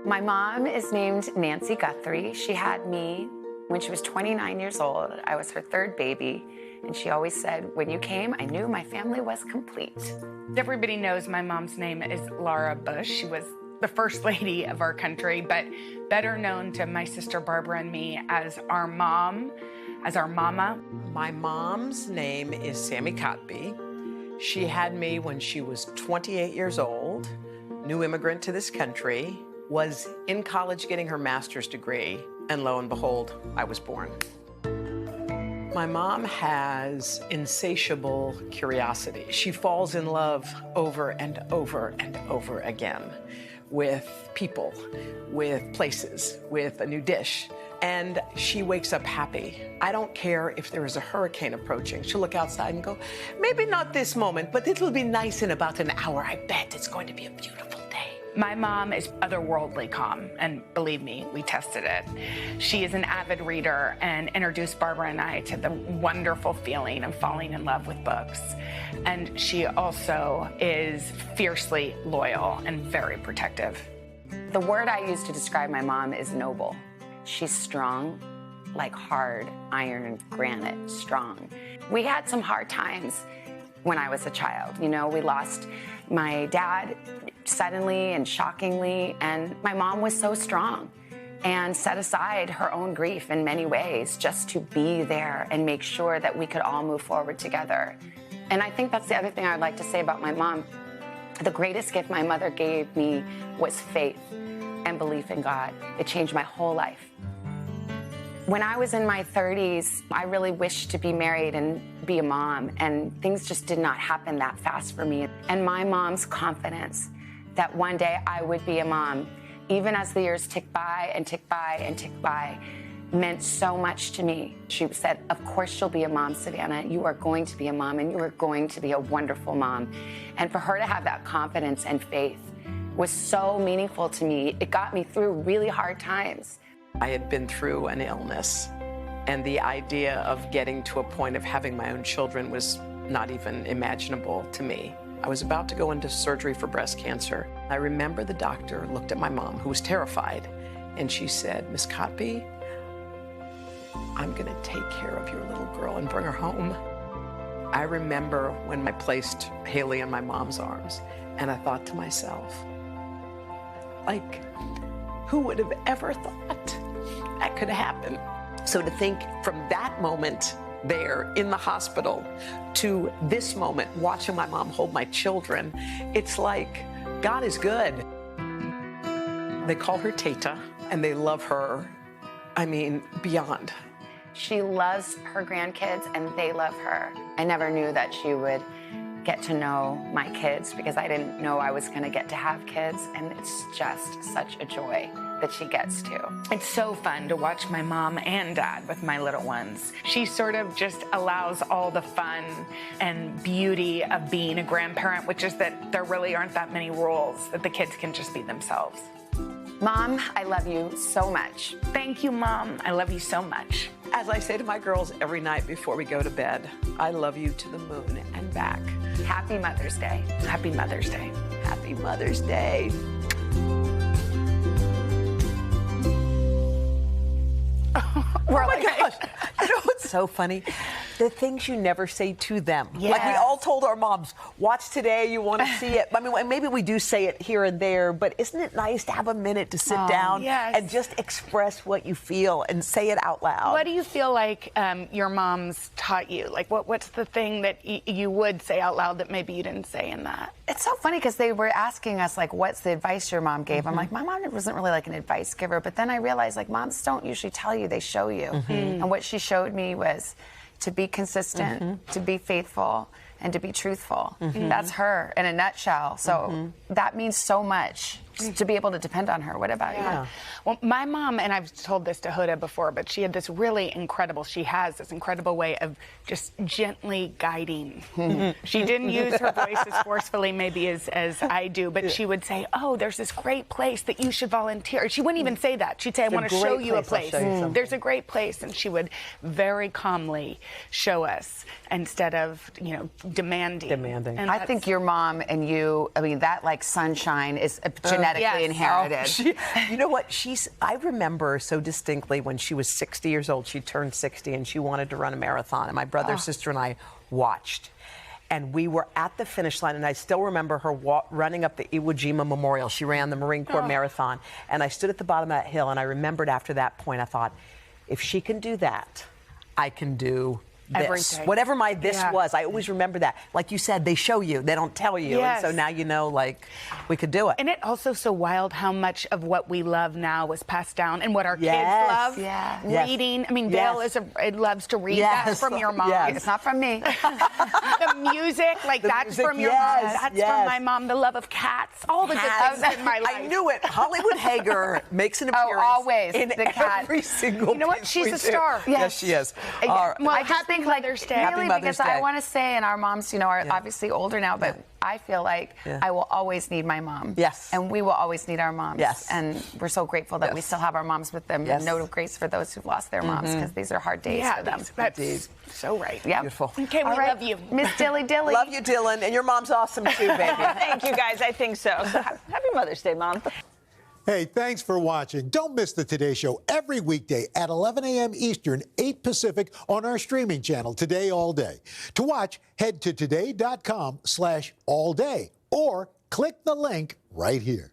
My mom is named Nancy Guthrie. She had me when she was 29 years old. I was her third baby. And she always said, when you came, I knew my family was complete. Everybody knows my mom's name is Laura Bush. She was the first lady of our country, but better known to my sister Barbara and me as our mom, as our mama. My mom's name is Sammy Kotb. She had me when she was 28 years old, new immigrant to this country, was in college getting her master's degree, and lo and behold, I was born. My mom has insatiable curiosity. She falls in love over and over and over again with people, with places, with a new dish. And she wakes up happy. I don't care if there is a hurricane approaching. She'll look outside and go, maybe not this moment, but it'll be nice in about an hour. I bet it's going to be a beautiful day. My mom is otherworldly calm, and believe me, we tested it. She is an avid reader and introduced Barbara and I to the wonderful feeling of falling in love with books. And she also is fiercely loyal and very protective. The word I use to describe my mom is noble. She's strong, like hard iron granite strong. We had some hard times when I was a child. You know, we lost my dad suddenly and shockingly, and my mom was so strong and set aside her own grief in many ways just to be there and make sure that we could all move forward together. And I think that's the other thing I would like to say about my mom. The greatest gift my mother gave me was faith and belief in God. It changed my whole life. When I was in my 30s, I really wished to be married and be a mom, and things just did not happen that fast for me. And my mom's confidence that one day I would be a mom, even as the years ticked by and ticked by and ticked by, meant so much to me. She said, of course you'll be a mom, Savannah. You are going to be a mom, and you are going to be a wonderful mom. And for her to have that confidence and faith was so meaningful to me. It got me through really hard times. I had been through an illness, and the idea of getting to a point of having my own children was not even imaginable to me. I was about to go into surgery for breast cancer. I remember the doctor looked at my mom, who was terrified, and she said, Miss Kotb, I'm gonna take care of your little girl and bring her home. I remember when I placed Haley in my mom's arms, and I thought to myself, like, who would have ever thought that could happen? So to think from that moment there in the hospital to this moment, watching my mom hold my children, it's like, God is good. They call her Tata, and they love her, I mean, beyond. She loves her grandkids, and they love her. I never knew that she would get to know my kids because I didn't know I was going to get to have kids, and it's just such a joy that she gets to. It's so fun to watch my mom and dad with my little ones. She sort of just allows all the fun and beauty of being a grandparent, which is that there really aren't that many rules, that the kids can just be themselves. Mom, I love you so much. Thank you, Mom. I love you so much. As I say to my girls every night before we go to bed, I love you to the moon and back. Happy Mother's Day. Happy Mother's Day. Happy Mother's Day. We're Oh my gosh. You know what's so funny? The things you never say to them. Yes. Like we all told our moms, watch today, you want to see it. I mean, maybe we do say it here and there, but isn't it nice to have a minute to sit down and just express what you feel and say it out loud? What do you feel like your mom's taught you? Like, what's the thing that you would say out loud that maybe you didn't say in that? It's so funny because they were asking us, like, what's the advice your mom gave? I'm like, my mom wasn't really like an advice giver, but then I realized, like, moms don't usually tell you, they show you. And what she showed me was to be consistent, to be faithful, and to be truthful. That's her in a nutshell. So that means so much to be able to depend on her. What about you? Well, my mom, and I've told this to Hoda before, but she has this incredible way of just gently guiding. She didn't use her voice as forcefully maybe as I do, but she would say, oh, there's this great place that you should volunteer. She wouldn't even say that. She'd say, I want to show you a place. There's a great place. And she would very calmly show us instead of, you know, demanding. And I think your mom and you, I mean, that like sunshine is a genetic genetically inherited. You know what? I remember so distinctly when she was 60 years old, she turned 60 and she wanted to run a marathon. And my brother, sister, and I watched. And we were at the finish line, and I still remember her running up the Iwo Jima Memorial. She ran the Marine Corps Marathon. And I stood at the bottom of that hill, and I remembered after that point, I thought, if she can do that, I can do this. Everything. Whatever my this was, I always remember that. Like you said, they show you, they don't tell you. Yes. And so now you know, like, we could do it. And it also so wild how much of what we love now was passed down and what our kids love. Reading. I mean, Dale loves to read. That's from your mom. It's not from me. The music, that's from your mom. That's from my mom. The love of cats. All the good things in my life. I knew it. Hollywood Hager makes an appearance always. in The cat. every single You know what? piece She's we a do. star. Yes, she is. Well, I just think like Mother's Day. Happy really Mother's because I Day. want to say, and our moms, are obviously older now, but I feel like I will always need my mom. Yes. And we will always need our moms. Yes. And we're so grateful that we still have our moms with them. Yes. Note of grace for those who've lost their moms because these are hard days for them. That's so right. Yep. Beautiful. Okay, we love you. Miss Dilly Dilly. Love you, Dylan. And your mom's awesome too, baby. Thank you, guys. I think so. Happy Mother's Day, Mom. Hey, thanks for watching. Don't miss the Today Show every weekday at 11 a.m. Eastern, 8 Pacific on our streaming channel, Today All Day. To watch, head to today.com/allday or click the link right here.